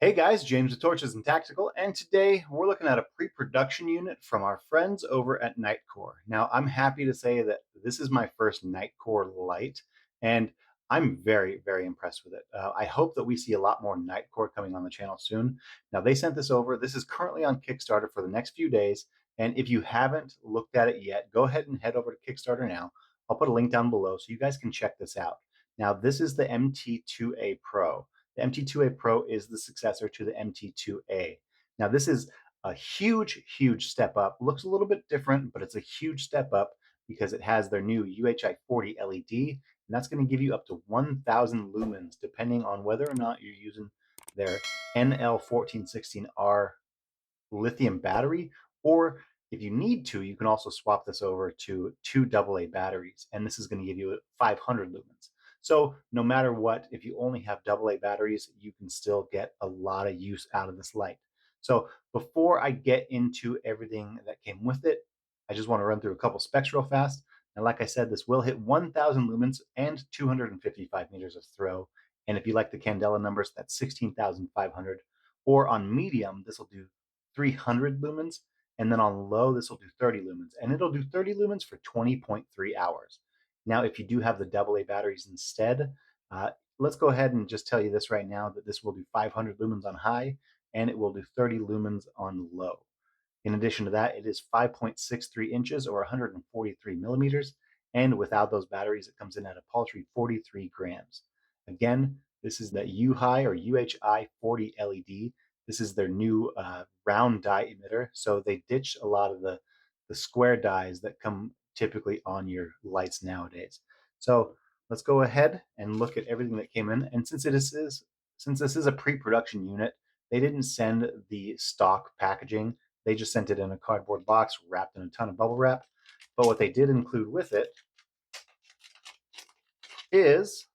Hey guys, James with Torches and Tactical, and today we're looking at a pre-production unit from our friends over at Nitecore. Now, I'm happy to say that this is my first Nitecore light, and I'm very, very impressed with it. I hope that we see a lot more Nitecore coming on the channel soon. Now, they sent this over. This is currently on Kickstarter for the next few days, and if you haven't looked at it yet, go ahead and head over to Kickstarter now. I'll put a link down below so you guys can check this out. Now, this is the MT2A Pro. The MT2A Pro is the successor to the MT2A. Now, this is a huge, huge step up. Looks a little bit different, but it's a huge step up because it has their new UHI 40 LED, and that's going to give you up to 1,000 lumens, depending on whether or not you're using their NL1416R lithium battery, or if you need to, you can also swap this over to two AA batteries, and this is going to give you 500 lumens. So no matter what, if you only have AA batteries, you can still get a lot of use out of this light. So before I get into everything that came with it, I just want to run through a couple specs real fast. And like I said, this will hit 1,000 lumens and 255 meters of throw. And if you like the Candela numbers, that's 16,500. Or on medium, this will do 300 lumens. And then on low, this will do 30 lumens. And it'll do 30 lumens for 20.3 hours. Now, if you do have the AA batteries instead, let's go ahead and just tell you this right now that this will do 500 lumens on high and it will do 30 lumens on low. In addition to that, it is 5.63 inches or 143 millimeters. And without those batteries, it comes in at a paltry 43 grams. Again, this is the UHI or UHI 40 LED. This is their new round die emitter. So they ditch a lot of the square dies that come typically on your lights nowadays. So let's go ahead and look at everything that came in. And since this is a pre-production unit, they didn't send the stock packaging. They just sent it in a cardboard box wrapped in a ton of bubble wrap. But what they did include with it is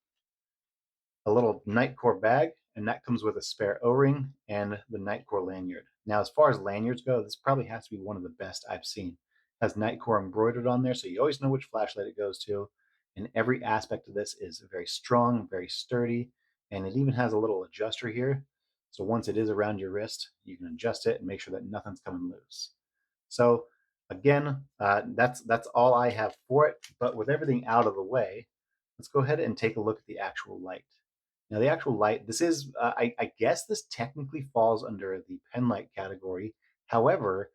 a little Nitecore bag, and that comes with a spare O-ring and the Nitecore lanyard. Now, as far as lanyards go, this probably has to be one of the best I've seen. It has Nitecore embroidered on there, so you always know which flashlight it goes to. And every aspect of this is very strong, very sturdy, and it even has a little adjuster here. So once it is around your wrist, you can adjust it and make sure that nothing's coming loose. So again, that's all I have for it. But with everything out of the way, let's go ahead and take a look at the actual light. Now, the actual light, this is, I guess this technically falls under the pen light category. However,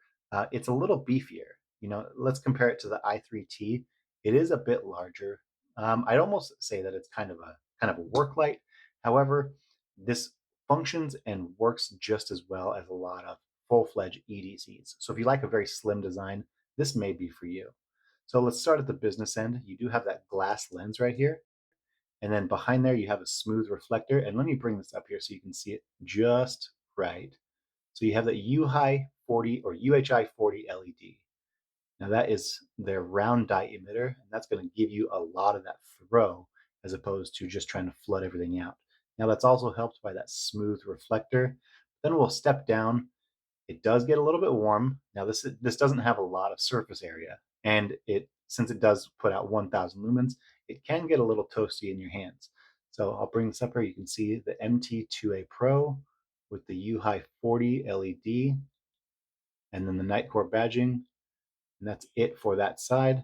it's a little beefier. You know, let's compare it to the i3T. It is a bit larger. I'd almost say that it's kind of a work light. However, this functions and works just as well as a lot of full-fledged EDCs. So if you like a very slim design, this may be for you. So let's start at the business end. You do have that glass lens right here. And then behind there, you have a smooth reflector. And let me bring this up here so you can see it just right. So you have that UHI 40 or UHI 40 LED. Now that is their round die emitter, and that's going to give you a lot of that throw as opposed to just trying to flood everything out. Now that's also helped by that smooth reflector. Then we'll step down. It does get a little bit warm. Now this doesn't have a lot of surface area, and since it does put out 1,000 lumens, it can get a little toasty in your hands. So I'll bring this up here. You can see the MT2A Pro with the UHI 40 LED, and then the Nitecore badging, and that's it for that side.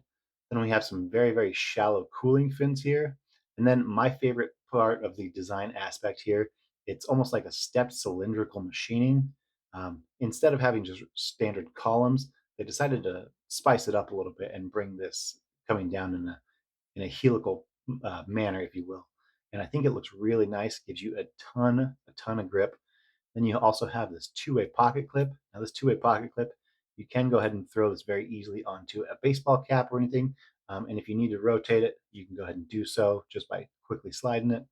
Then we have some very, very shallow cooling fins here. And then my favorite part of the design aspect here, it's almost like a stepped cylindrical machining. Instead of having just standard columns, they decided to spice it up a little bit and bring this coming down in a helical manner, if you will. And I think it looks really nice, gives you a ton of grip. Then you also have this two-way pocket clip. Now this two-way pocket clip, you can go ahead and throw this very easily onto a baseball cap or anything. And if you need to rotate it, you can go ahead and do so just by quickly sliding it.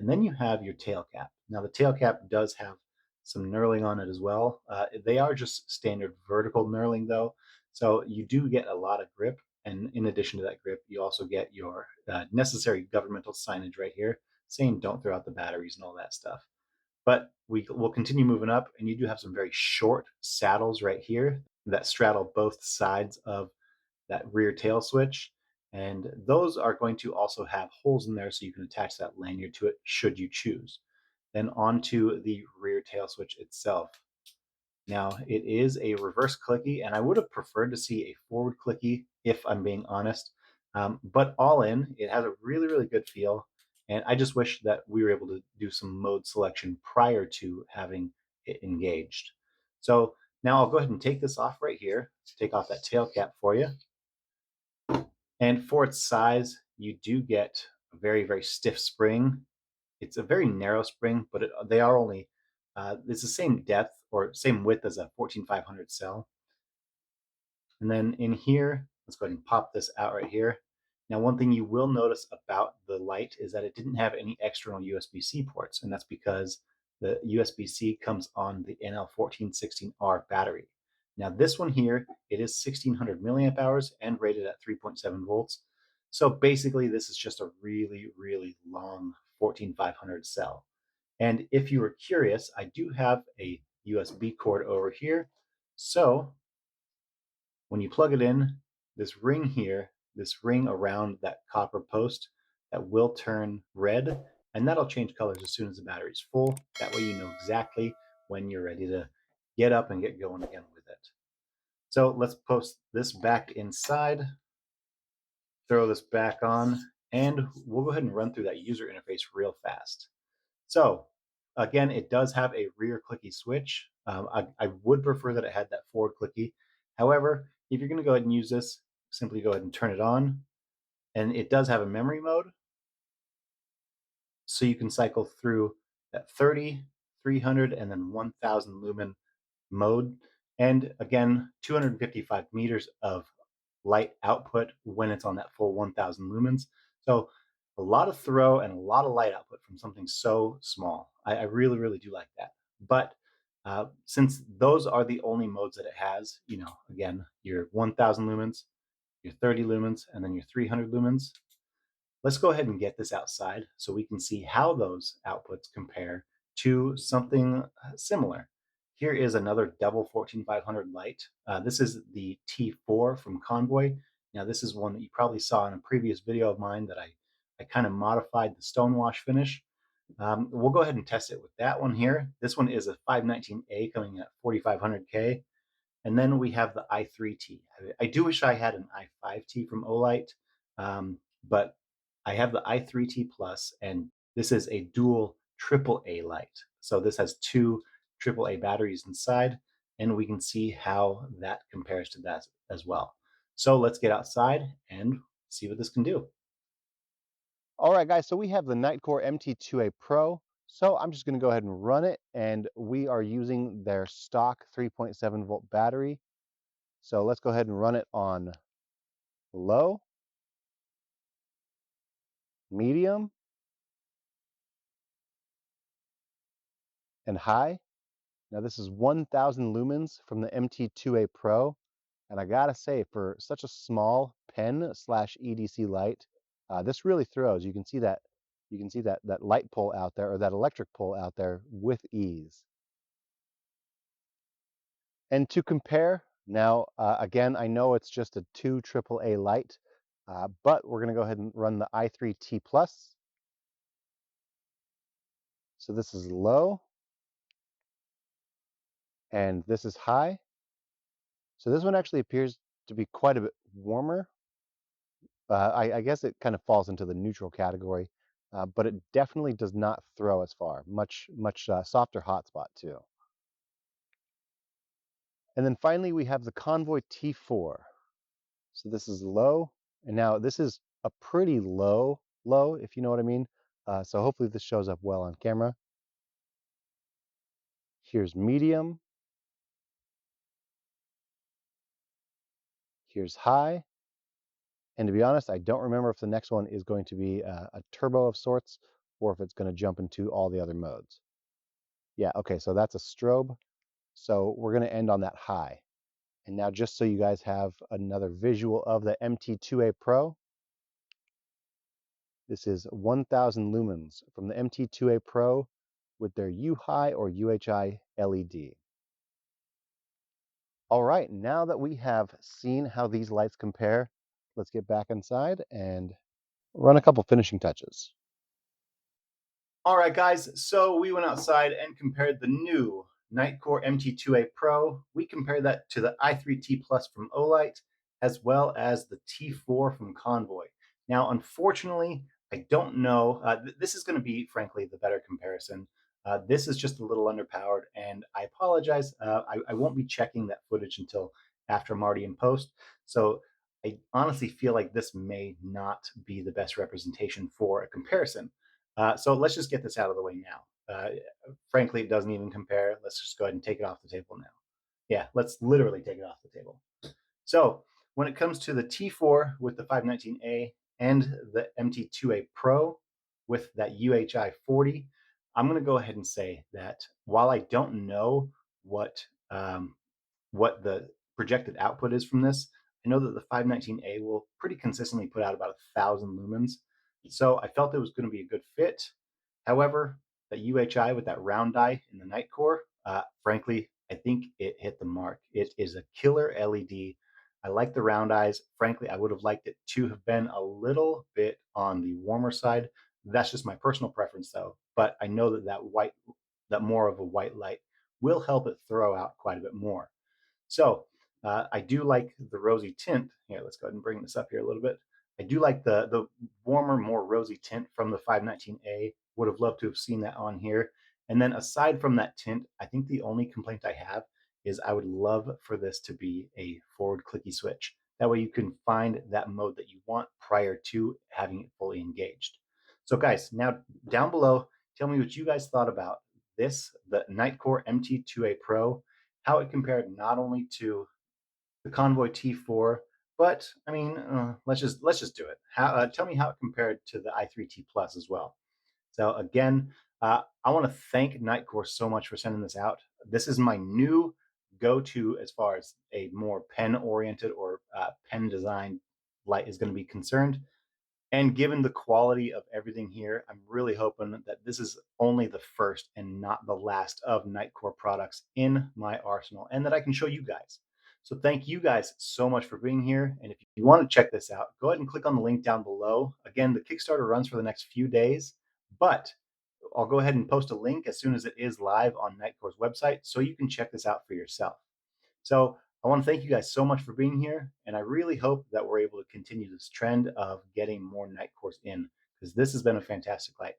And then you have your tail cap. Now the tail cap does have some knurling on it as well. They are just standard vertical knurling though. So you do get a lot of grip. And in addition to that grip, you also get your necessary governmental signage right here saying don't throw out the batteries and all that stuff. But we will continue moving up, and you do have some very short saddles right here that straddle both sides of that rear tail switch. And those are going to also have holes in there so you can attach that lanyard to it should you choose. then onto the rear tail switch itself. Now, it is a reverse clicky, and I would have preferred to see a forward clicky if I'm being honest. But all in, it has a really, really good feel. And I just wish that we were able to do some mode selection prior to having it engaged. So now I'll go ahead and take this off right here. Take off that tail cap for you. And for its size, you do get a very, very stiff spring. It's a very narrow spring, but they are only, it's the same depth or same width as a 14500 cell. And then in here, let's go ahead and pop this out right here. Now, one thing you will notice about the light is that it didn't have any external USB-C ports, and that's because the USB-C comes on the NL1416R battery. Now, this one here, it is 1600 milliamp hours and rated at 3.7 volts. So basically, this is just a really, really long 14500 cell. And if you were curious, I do have a USB cord over here. So when you plug it in, this ring here, this ring around that copper post, that will turn red, and that'll change colors as soon as the battery's full. That way you know exactly when you're ready to get up and get going again with it. So let's post this back inside, throw this back on, and we'll go ahead and run through that user interface real fast. So again, it does have a rear clicky switch. I would prefer that it had that forward clicky. However, if you're going to go ahead and use this, simply go ahead and turn it on. And it does have a memory mode. So you can cycle through that 30, 300, and then 1000 lumen mode. And again, 255 meters of light output when it's on that full 1000 lumens. So a lot of throw and a lot of light output from something so small. I really, really do like that. But since those are the only modes that it has, you know, again, your 1000 lumens, your 30 lumens, and then your 300 lumens, let's go ahead and get this outside so we can see how those outputs compare to something similar. Here is another double 14500 light. This is the T4 from Convoy. Now this is one that you probably saw in a previous video of mine that I kind of modified the stonewash finish. We'll go ahead and test it with that one here. This one is a 519A coming at 4500K. And then we have the i3T. I do wish I had an i5T from Olight, but I have the i3T Plus, and this is a dual AAA light. So this has two AAA batteries inside, and we can see how that compares to that as well. So let's get outside and see what this can do. All right, guys, so we have the Nitecore MT2A Pro. So I'm just going to go ahead and run it, and we are using their stock 3.7 volt battery. So let's go ahead and run it on low, medium, and high. Now this is 1000 lumens from the MT2A Pro. And I gotta say, for such a small pen slash EDC light, this really throws. You can see that light pole out there, or that electric pole out there with ease. And to compare, now again, I know it's just a 2 AAA light, but we're gonna go ahead and run the i3T Plus. So this is low, and this is high. So this one actually appears to be quite a bit warmer. I guess it kind of falls into the neutral category, but it definitely does not throw as far. Much softer hotspot too. And then finally we have the Convoy T4. So this is low, and now this is a pretty low, if you know what I mean. So hopefully this shows up well on camera. Here's medium. Here's high. And to be honest, I don't remember if the next one is going to be a turbo of sorts, or if it's going to jump into all the other modes. Yeah, okay, so that's a strobe. So we're going to end on that high. And now just so you guys have another visual of the MT2A Pro, this is 1000 lumens from the MT2A Pro with their U-High or UHI LED. All right, now that we have seen how these lights compare, let's get back inside and run a couple finishing touches. All right, guys. So we went outside and compared the new Nitecore MT2A Pro. We compared that to the i3T Plus from Olight, as well as the T4 from Convoy. Now, unfortunately, I don't know. This is going to be, frankly, the better comparison. This is just a little underpowered, and I apologize. I won't be checking that footage until after I'm already in post. So I honestly feel like this may not be the best representation for a comparison. So let's just get this out of the way now. Frankly, it doesn't even compare. Let's just go ahead and take it off the table now. Yeah, let's literally take it off the table. So when it comes to the T4 with the 519A and the MT2A Pro with that UHI 40, I'm going to go ahead and say that while I don't know what um, what the projected output is from this, I know that the 519A will pretty consistently put out about 1,000 lumens. So I felt it was going to be a good fit. However, the UHI with that round die in the Nitecore, frankly, I think it hit the mark. It is a killer LED. I like the round eyes. Frankly, I would have liked it to have been a little bit on the warmer side. That's just my personal preference, though. But I know that that more of a white light will help it throw out quite a bit more. So I do like the rosy tint. Here, let's go ahead and bring this up here a little bit. I do like the warmer, more rosy tint from the 519A. Would have loved to have seen that on here. And then aside from that tint, I think the only complaint I have is I would love for this to be a forward clicky switch. That way you can find that mode that you want prior to having it fully engaged. So guys, now down below, tell me what you guys thought about this, the Nitecore MT2A Pro, how it compared not only to the Convoy T4, but I mean, let's just do it. Tell me how it compared to the i3T Plus as well. So again, I want to thank Nitecore so much for sending this out. This is my new go-to as far as a more pen-oriented or pen design light is going to be concerned. And given the quality of everything here, I'm really hoping that this is only the first and not the last of Nitecore products in my arsenal and that I can show you guys. So thank you guys so much for being here. And if you want to check this out, go ahead and click on the link down below. Again, the Kickstarter runs for the next few days, but I'll go ahead and post a link as soon as it is live on Nitecore's website so you can check this out for yourself. So I want to thank you guys so much for being here, and I really hope that we're able to continue this trend of getting more Nitecores in, because this has been a fantastic light.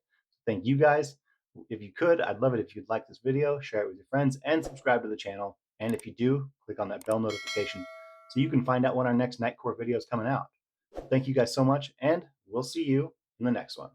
Thank you guys. If you could, I'd love it if you'd like this video, share it with your friends, and subscribe to the channel. And if you do, click on that bell notification so you can find out when our next Nitecore video is coming out. Thank you guys so much, and we'll see you in the next one.